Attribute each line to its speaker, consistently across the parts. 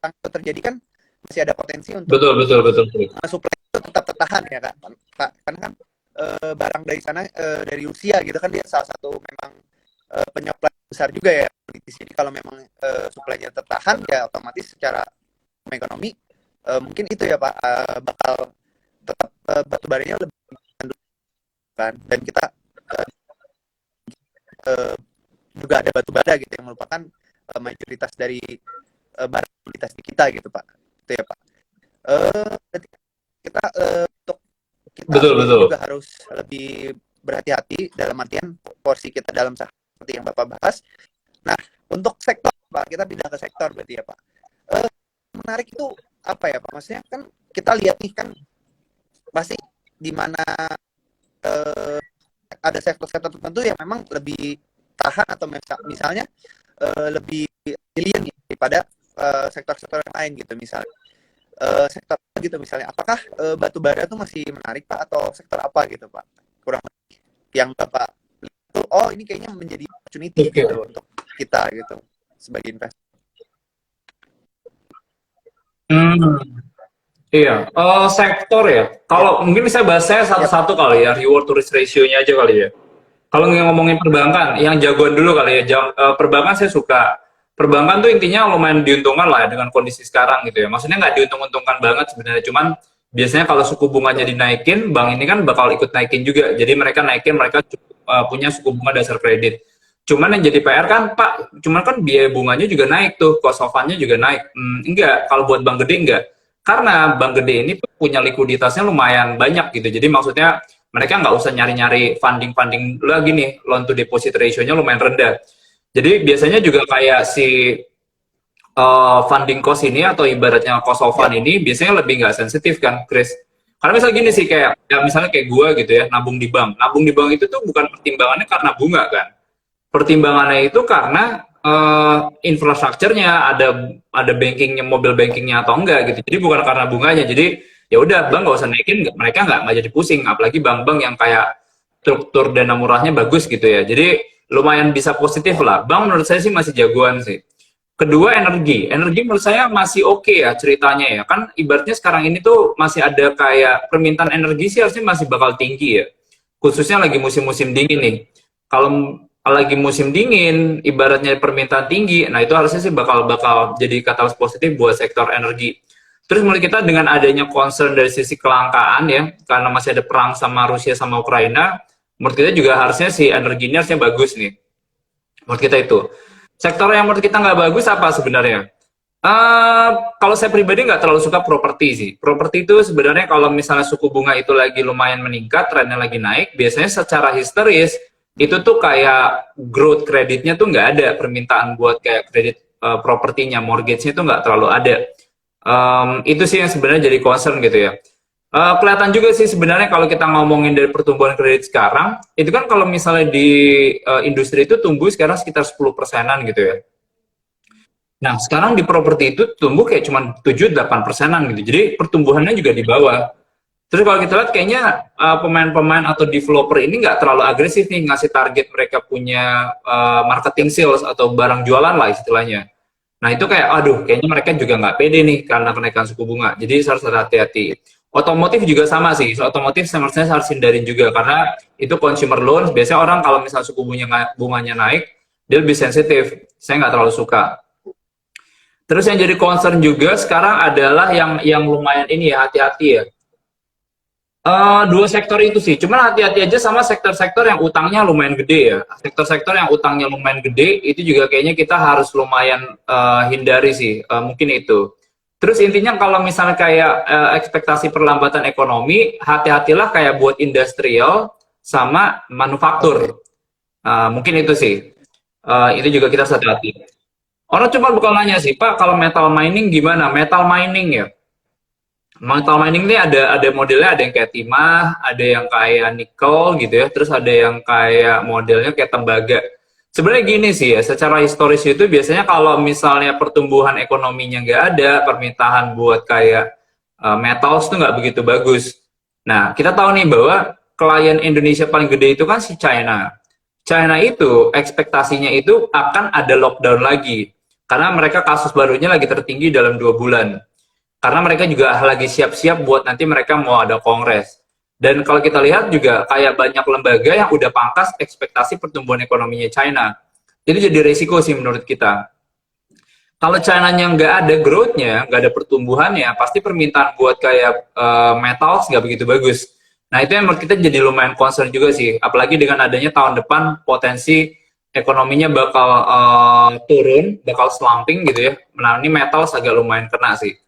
Speaker 1: terjadi kan masih ada potensi untuk
Speaker 2: Betul, betul, betul, betul.
Speaker 1: supply itu tetap tertahan ya kan Pak, karena kan barang dari sana dari Rusia gitu kan, dia salah satu memang penyuplai besar juga ya politis. Jadi kalau memang supply-nya tertahan ya otomatis secara ekonomi mungkin itu ya Pak, bakal tetap batu baranya lebih kan, dan kita juga ada batu bara gitu yang merupakan mayoritas dari barang komoditas di kita gitu Pak, itu ya Pak. Kita untuk kita
Speaker 2: Betul, betul.
Speaker 1: juga harus lebih berhati-hati dalam artian porsi kita dalam saham seperti yang Bapak bahas. Nah, untuk sektor Pak, kita pindah ke sektor berarti ya Pak. Menarik itu apa ya Pak? Maksudnya kan kita lihat nih kan pasti di mana ada sektor-sektor tertentu yang memang lebih tahan atau misalnya lebih resilient daripada sektor-sektor yang lain gitu, misalnya sektor gitu misalnya. Apakah batu bara itu masih menarik Pak, atau sektor apa gitu Pak? Kurang lebih yang Bapak itu, oh ini kayaknya menjadi opportunity gitu untuk kita gitu sebagai investor.
Speaker 2: Iya, sektor ya. Kalau mungkin bisa bahas saya satu-satu kali ya, reward to risk ratio-nya aja kali ya. Kalau ngomongin perbankan, yang jagoan dulu kali ya. Perbankan saya suka. Perbankan tuh intinya lumayan diuntungkan lah ya dengan kondisi sekarang gitu ya. Maksudnya nggak diuntung-untungkan banget sebenarnya. Cuman biasanya kalau suku bunganya dinaikin, bank ini kan bakal ikut naikin juga. Jadi mereka naikin, mereka punya suku bunga dasar kredit. Cuman yang jadi PR kan, Pak, cuman kan biaya bunganya juga naik tuh, cost of fund-nya juga naik. Enggak, kalau buat bank gede enggak. Karena bank gede ini punya likuiditasnya lumayan banyak gitu. Jadi maksudnya mereka nggak usah nyari-nyari funding lagi nih, loan to deposit ratio-nya lumayan rendah. Jadi biasanya juga kayak si funding cost ini atau ibaratnya cost of fund ini biasanya lebih nggak sensitif kan, Chris? Karena misalnya gini sih, kayak ya misalnya kayak gue gitu ya, nabung di bank. Nabung di bank itu tuh bukan pertimbangannya karena bunga kan. Pertimbangannya itu karena infrastrukturnya ada bankingnya, mobile bankingnya atau enggak gitu. Jadi bukan karena bunganya. Jadi ya udah, bank nggak usah naikin, mereka nggak jadi pusing. Apalagi bank-bank yang kayak struktur dana murahnya bagus gitu ya. Jadi lumayan bisa positif lah. Bank menurut saya sih masih jagoan sih. Kedua, energi menurut saya masih oke ya ceritanya ya. Kan ibaratnya sekarang ini tuh masih ada kayak permintaan energi sih harusnya masih bakal tinggi ya. Khususnya lagi musim-musim dingin nih. Kalau lagi musim dingin, ibaratnya permintaan tinggi, nah itu harusnya sih bakal jadi katalis positif buat sektor energi. Terus menurut kita dengan adanya concern dari sisi kelangkaan ya, karena masih ada perang sama Rusia sama Ukraina, menurut kita juga harusnya si energi ini harusnya bagus nih. Menurut kita itu. Sektor yang menurut kita nggak bagus apa sebenarnya? Kalau saya pribadi nggak terlalu suka properti sih. Properti itu sebenarnya kalau misalnya suku bunga itu lagi lumayan meningkat, trennya lagi naik, biasanya secara histeris itu tuh kayak growth kreditnya tuh nggak ada, permintaan buat kayak kredit propertinya, mortgage-nya tuh nggak terlalu ada. Itu sih yang sebenarnya jadi concern gitu ya. Kelihatan juga sih sebenarnya kalau kita ngomongin dari pertumbuhan kredit sekarang, itu kan kalau misalnya di industri itu tumbuh sekarang sekitar 10%-an gitu ya. Nah, sekarang di properti itu tumbuh kayak cuma 7-8%-an gitu. Jadi pertumbuhannya juga di bawah. Terus kalau kita lihat kayaknya pemain-pemain atau developer ini nggak terlalu agresif nih ngasih target mereka punya marketing sales atau barang jualan lah istilahnya. Nah itu kayak, aduh, kayaknya mereka juga nggak pede nih karena kenaikan suku bunga. Jadi harus hati-hati. Otomotif juga sama sih. So, otomotif saya harus hindarin juga karena itu consumer loan. Biasanya orang kalau misalnya suku bunganya naik, dia lebih sensitif. Saya nggak terlalu suka. Terus yang jadi concern juga sekarang adalah yang lumayan ini ya, hati-hati ya. Dua sektor itu sih, cuman hati-hati aja sama sektor-sektor yang utangnya lumayan gede ya. Sektor-sektor yang utangnya lumayan gede, itu juga kayaknya kita harus lumayan hindari sih, mungkin itu. Terus intinya kalau misalnya kayak ekspektasi perlambatan ekonomi, hati-hatilah kayak buat industrial sama manufaktur. Mungkin itu sih, itu juga kita harus hati-hati. Orang cuma bakal nanya sih, Pak, kalau metal mining gimana? Metal mining ya? Metal mining ini ada modelnya, ada yang kayak timah, ada yang kayak nikel gitu ya, terus ada yang kayak modelnya kayak tembaga. Sebenarnya gini sih ya, secara historis itu biasanya kalau misalnya pertumbuhan ekonominya nggak ada, permintaan buat kayak metals itu nggak begitu bagus. Nah, kita tahu nih bahwa klien Indonesia paling gede itu kan si China. China itu ekspektasinya itu akan ada lockdown lagi. Karena mereka kasus barunya lagi tertinggi dalam 2 bulan. Karena mereka juga lagi siap-siap buat nanti mereka mau ada kongres. Dan kalau kita lihat juga kayak banyak lembaga yang udah pangkas ekspektasi pertumbuhan ekonominya China. Jadi risiko sih menurut kita. Kalau China-nya nggak ada growth-nya, nggak ada pertumbuhannya, pasti permintaan buat kayak metals nggak begitu bagus. Nah, itu yang menurut kita jadi lumayan concern juga sih. Apalagi dengan adanya tahun depan potensi ekonominya bakal turun, bakal slumping gitu ya. Nah, ini metals agak lumayan kena sih.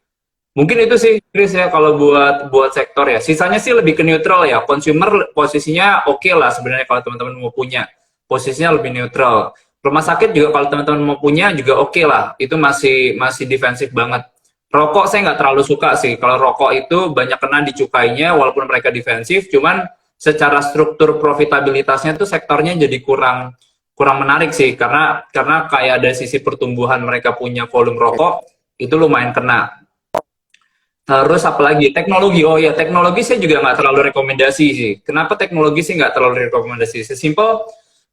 Speaker 2: Mungkin itu sih, Chris ya, kalau buat sektor ya. Sisanya sih lebih ke neutral ya. Consumer posisinya oke lah sebenarnya kalau teman-teman mau punya. Posisinya lebih neutral. Rumah sakit juga kalau teman-teman mau punya juga oke lah. Itu masih defensif banget. Rokok saya nggak terlalu suka sih. Kalau rokok itu banyak kena di cukainya walaupun mereka defensif, cuman secara struktur profitabilitasnya tuh sektornya jadi kurang menarik sih karena kayak dari sisi pertumbuhan mereka punya volume rokok itu lumayan kena. Terus apalagi teknologi, oh ya teknologi saya juga nggak terlalu rekomendasi sih. Kenapa teknologi sih nggak terlalu rekomendasi? Sesimpel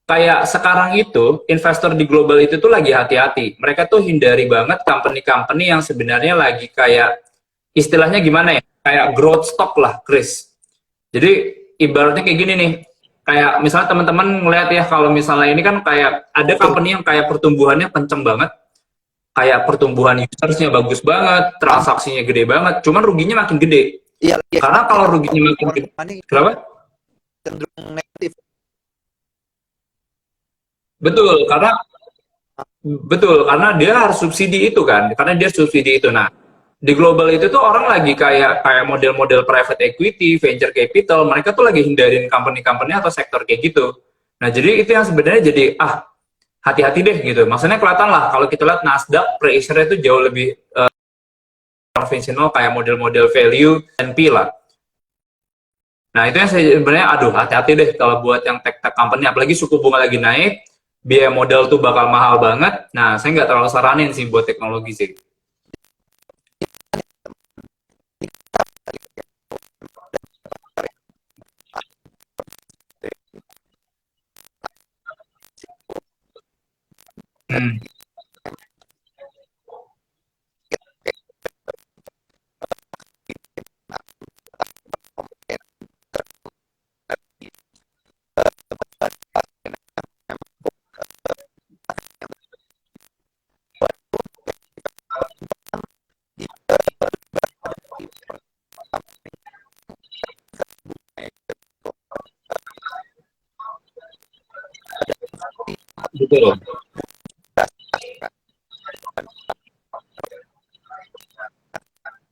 Speaker 2: kayak sekarang itu investor di global itu tuh lagi hati-hati. Mereka tuh hindari banget company-company yang sebenarnya lagi kayak istilahnya gimana ya? Kayak growth stock lah, Chris. Jadi ibaratnya kayak gini nih. Kayak misalnya teman-teman ngeliat ya kalau misalnya ini kan kayak ada company yang kayak pertumbuhannya kenceng banget. Kayak pertumbuhan usersnya bagus banget, transaksinya gede banget, cuman ruginya makin gede.
Speaker 1: Iya, iya.
Speaker 2: Karena kalau ruginya makin gede, kenapa?
Speaker 1: Cenderung negatif.
Speaker 2: Betul, karena dia harus subsidi itu kan, karena dia subsidi itu. Nah, di global itu tuh orang lagi kayak model-model private equity, venture capital, mereka tuh lagi hindarin company-company atau sektor kayak gitu. Nah, jadi itu yang sebenarnya jadi hati-hati deh gitu. Maksudnya kelihatan lah kalau kita lihat Nasdaq pre-issue itu jauh lebih konvensional kayak model-model value NP lah. Nah, itu yang saya sebenarnya hati-hati deh kalau buat yang tech company, apalagi suku bunga lagi naik, biaya modal tuh bakal mahal banget. Nah, saya nggak terlalu saranin sih buat teknologi sih. Hmm. Betul.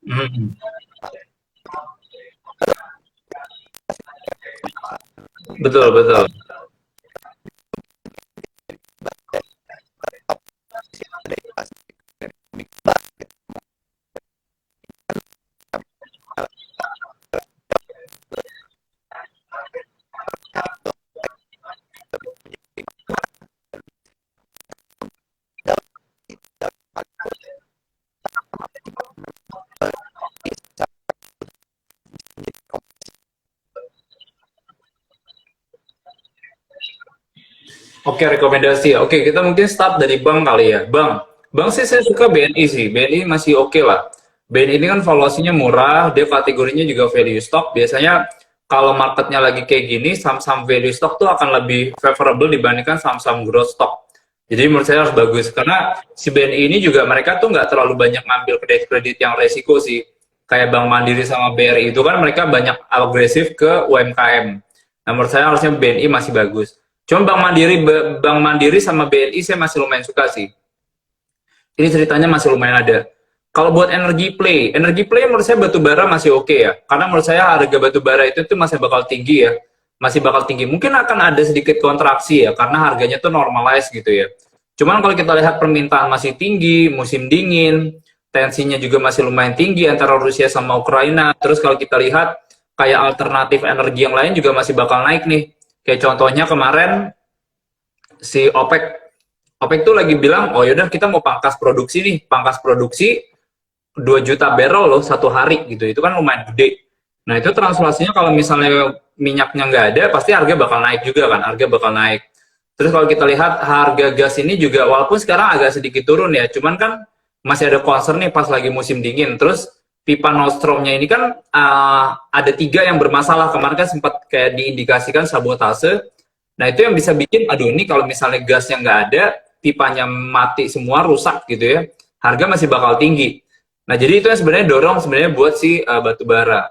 Speaker 2: Hmm. Betul, betul. Oke, rekomendasi. Oke, kita mungkin start dari bank kali ya. Bank sih saya suka BNI sih. BNI masih oke lah. BNI ini kan valuasinya murah, dia kategorinya juga value stock. Biasanya kalau marketnya lagi kayak gini, saham-saham value stock tuh akan lebih favorable dibandingkan saham-saham growth stock. Jadi menurut saya harus bagus. Karena si BNI ini juga mereka tuh nggak terlalu banyak ngambil kredit-kredit yang resiko sih. Kayak Bank Mandiri sama BRI itu kan mereka banyak agresif ke UMKM. Nah, menurut saya harusnya BNI masih bagus. Cuma Bank Mandiri sama BNI saya masih lumayan suka sih. Ini ceritanya masih lumayan ada. Kalau buat energy play menurut saya batu bara masih oke ya. Karena menurut saya harga batu bara itu tuh masih bakal tinggi ya. Masih bakal tinggi. Mungkin akan ada sedikit kontraksi ya, karena harganya tuh normalize gitu ya. Cuman kalau kita lihat permintaan masih tinggi, musim dingin, tensinya juga masih lumayan tinggi antara Rusia sama Ukraina. Terus kalau kita lihat kayak alternatif energi yang lain juga masih bakal naik nih. Kayak contohnya kemarin si OPEC tuh lagi bilang, oh yaudah kita mau pangkas produksi nih, pangkas produksi 2 juta barrel loh satu hari gitu, itu kan lumayan gede. Nah itu translasinya kalau misalnya minyaknya nggak ada, pasti harga bakal naik juga kan, harga bakal naik. Terus kalau kita lihat harga gas ini juga walaupun sekarang agak sedikit turun ya, cuman kan masih ada concern nih pas lagi musim dingin. Terus pipa Nostromnya ini kan ada 3 yang bermasalah. Kemarin kan sempat kayak diindikasikan sabotase. Nah itu yang bisa bikin, aduh ini kalau misalnya gasnya nggak ada, pipanya mati semua, rusak gitu ya, harga masih bakal tinggi. Nah jadi itu yang sebenarnya dorong sebenarnya buat si batu bara.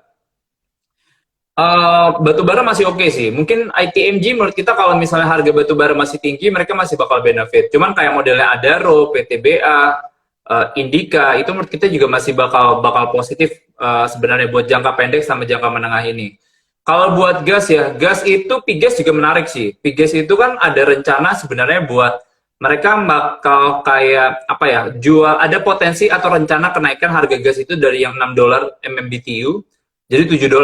Speaker 2: Batu bara masih oke sih. Mungkin ITMG menurut kita kalau misalnya harga batu bara masih tinggi, mereka masih bakal benefit. Cuman kayak modelnya Adaro, PTBA, Indika, itu menurut kita juga masih bakal positif sebenarnya buat jangka pendek sama jangka menengah ini. Kalau buat gas ya, gas itu Pigas juga menarik sih. Pigas itu kan ada rencana sebenarnya buat mereka bakal kayak apa ya, jual, ada potensi atau rencana kenaikan harga gas itu dari yang $6 MMBTU jadi $7.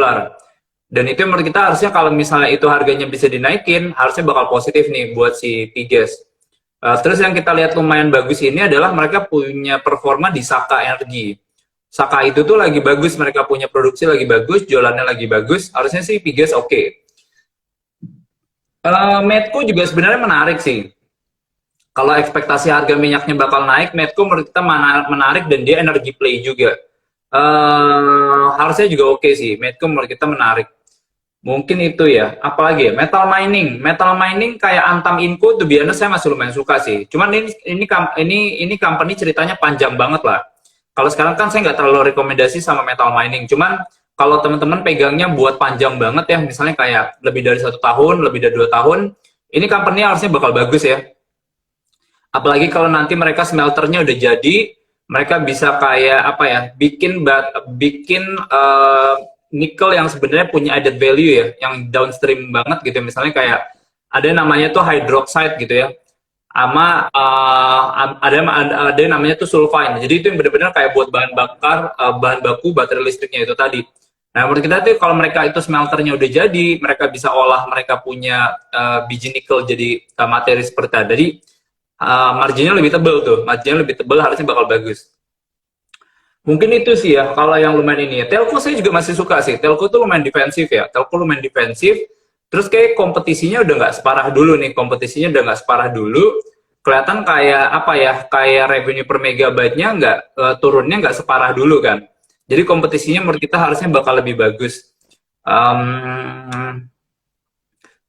Speaker 2: Dan itu menurut kita harusnya kalau misalnya itu harganya bisa dinaikin, harusnya bakal positif nih buat si Pigas. Terus yang kita lihat lumayan bagus ini adalah mereka punya performa di Saka Energi. Saka itu tuh lagi bagus, mereka punya produksi lagi bagus, jualannya lagi bagus, harusnya sih Pigas oke. Medco juga sebenarnya menarik sih. Kalau ekspektasi harga minyaknya bakal naik, Medco menurut kita menarik dan dia energy play juga. Harusnya juga oke sih, Medco menurut kita menarik. Mungkin itu ya, apalagi ya, metal mining kayak Antam Inco tuh biasanya saya masih lumayan suka sih. Cuman ini company ceritanya panjang banget lah. Kalau sekarang kan saya nggak terlalu rekomendasi sama metal mining. Cuman kalau teman-teman pegangnya buat panjang banget ya, misalnya kayak lebih dari 1 tahun, lebih dari 2 tahun, ini company harusnya bakal bagus ya. Apalagi kalau nanti mereka smelternya udah jadi, mereka bisa kayak apa ya, bikin nikel yang sebenarnya punya added value ya, yang downstream banget gitu. Misalnya kayak ada namanya tuh hydroxide gitu ya, sama ada namanya tuh sulfine. Jadi itu yang benar-benar kayak buat bahan baku baterai listriknya itu tadi. Nah menurut kita tuh kalau mereka itu smelternya udah jadi, mereka bisa olah, mereka punya biji nikel jadi materi seperti tadi. Marginnya lebih tebal tuh, marginnya lebih tebal, harusnya bakal bagus. Mungkin itu sih ya, kalau yang lumayan ini ya. Telco saya juga masih suka sih. Telco tuh lumayan defensif ya. Telco lumayan defensif. Terus kayak kompetisinya udah nggak separah dulu nih. Kompetisinya udah nggak separah dulu. Kelihatan kayak apa ya, kayak revenue per megabyte-nya nggak, turunnya nggak separah dulu kan. Jadi kompetisinya menurut kita harusnya bakal lebih bagus.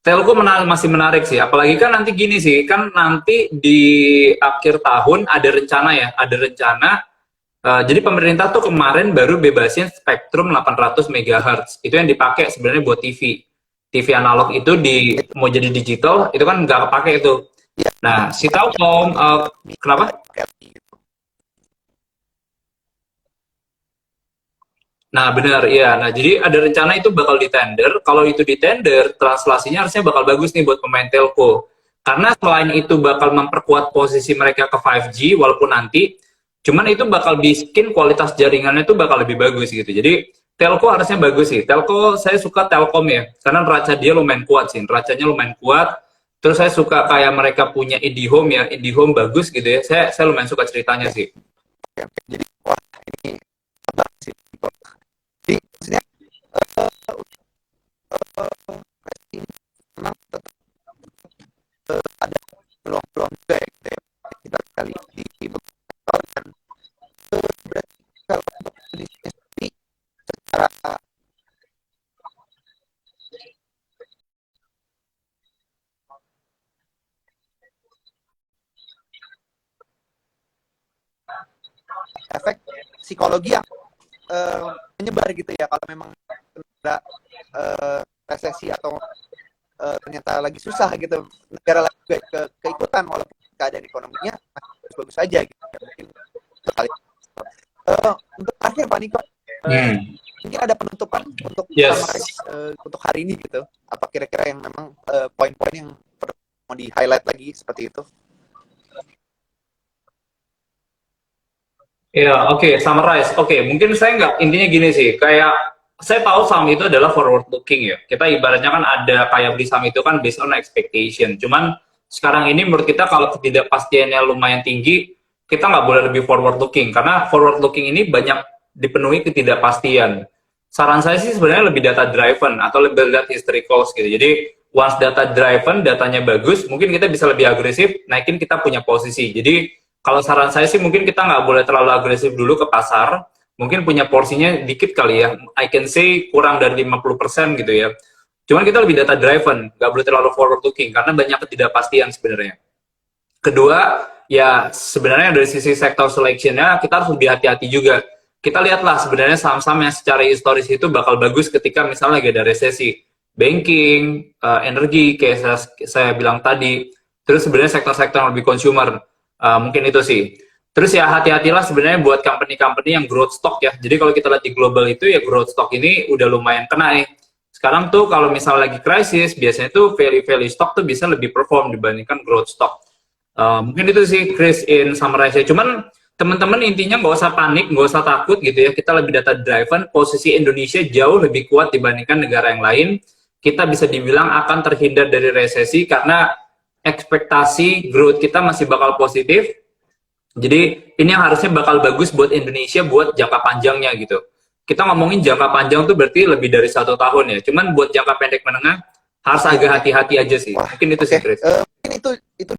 Speaker 2: Telco masih menarik sih. Apalagi kan nanti gini sih, kan nanti di akhir tahun ada rencana ya. Ada rencana. Jadi pemerintah tuh kemarin baru bebasin spektrum 800 MHz. Itu yang dipakai sebenarnya buat TV. TV analog itu mau jadi digital, itu kan nggak kepake itu. Nah, si Telkom, kenapa? Nah, benar, iya. Nah, jadi ada rencana itu bakal ditender. Kalau itu ditender, translasinya harusnya bakal bagus nih buat pemain telco. Karena selain itu bakal memperkuat posisi mereka ke 5G, walaupun nanti, cuman itu bakal bikin kualitas jaringannya itu bakal lebih bagus gitu. Jadi telco harusnya bagus sih. Telco saya suka Telkom ya, karena neraca dia lumayan kuat sih. Neracanya lumayan kuat. Terus saya suka kayak mereka punya IndiHome ya, IndiHome bagus gitu ya. Saya lumayan suka ceritanya sih.
Speaker 1: Jadi wah ini apa sih? Jadi maksudnya memang tetap ada peluang-peluang juga ya, gitu ya. Kita kali di dan berarti kalau untuk Indonesia sendiri secara efek psikologi yang menyebar gitu ya, kalau memang ada resesi atau ternyata lagi susah gitu, negara lagi keikutan walaupun keadaan ekonominya masih bagus saja gitu ya. Mungkin sekali untuk akhir Pak Niko, mungkin ada penutupan untuk untuk hari ini gitu, apa kira-kira yang memang poin-poin yang perlu mau di highlight lagi seperti itu?
Speaker 2: Ya, oke, summarize. Oke, mungkin saya nggak, intinya gini sih, kayak saya tahu saham itu adalah forward looking ya. Kita ibaratnya kan ada kayak beli saham itu kan based on expectation. Cuman sekarang ini menurut kita kalau ketidakpastiannya lumayan tinggi, kita nggak boleh lebih forward looking. Karena forward looking ini banyak dipenuhi ketidakpastian. Saran saya sih sebenarnya lebih data driven atau lebih lihat historicals gitu. Jadi once data driven, datanya bagus, mungkin kita bisa lebih agresif, naikin kita punya posisi. Jadi kalau saran saya sih mungkin kita nggak boleh terlalu agresif dulu ke pasar, mungkin punya porsinya dikit kali ya, I can say kurang dari 50% gitu ya. Cuman kita lebih data driven, nggak boleh terlalu forward looking, karena banyak ketidakpastian sebenarnya. Kedua, ya sebenarnya dari sisi sektor selection-nya kita harus lebih hati-hati juga. Kita lihatlah sebenarnya saham-saham yang secara historis itu bakal bagus ketika misalnya lagi ada resesi. Banking, energi, kayak saya bilang tadi. Terus sebenarnya sektor-sektor yang lebih consumer. Mungkin itu sih. Terus ya hati-hatilah sebenarnya buat company-company yang growth stock ya. Jadi kalau kita lihat di global itu ya growth stock ini udah lumayan kena nih. Sekarang tuh kalau misalnya lagi krisis, biasanya tuh value-value stock tuh bisa lebih perform dibandingkan growth stock. Mungkin itu sih Chris in summarize. Cuman teman-teman intinya nggak usah panik, nggak usah takut gitu ya. Kita lebih data driven. Posisi Indonesia jauh lebih kuat dibandingkan negara yang lain. Kita bisa dibilang akan terhindar dari resesi karena ekspektasi growth kita masih bakal positif. Jadi ini yang harusnya bakal bagus buat Indonesia buat jangka panjangnya gitu. Kita ngomongin jangka panjang tuh berarti lebih dari 1 tahun ya. Cuman buat jangka pendek menengah harus agak hati-hati aja sih.
Speaker 1: Wah,
Speaker 2: Mungkin itu sih Chris.
Speaker 1: Itu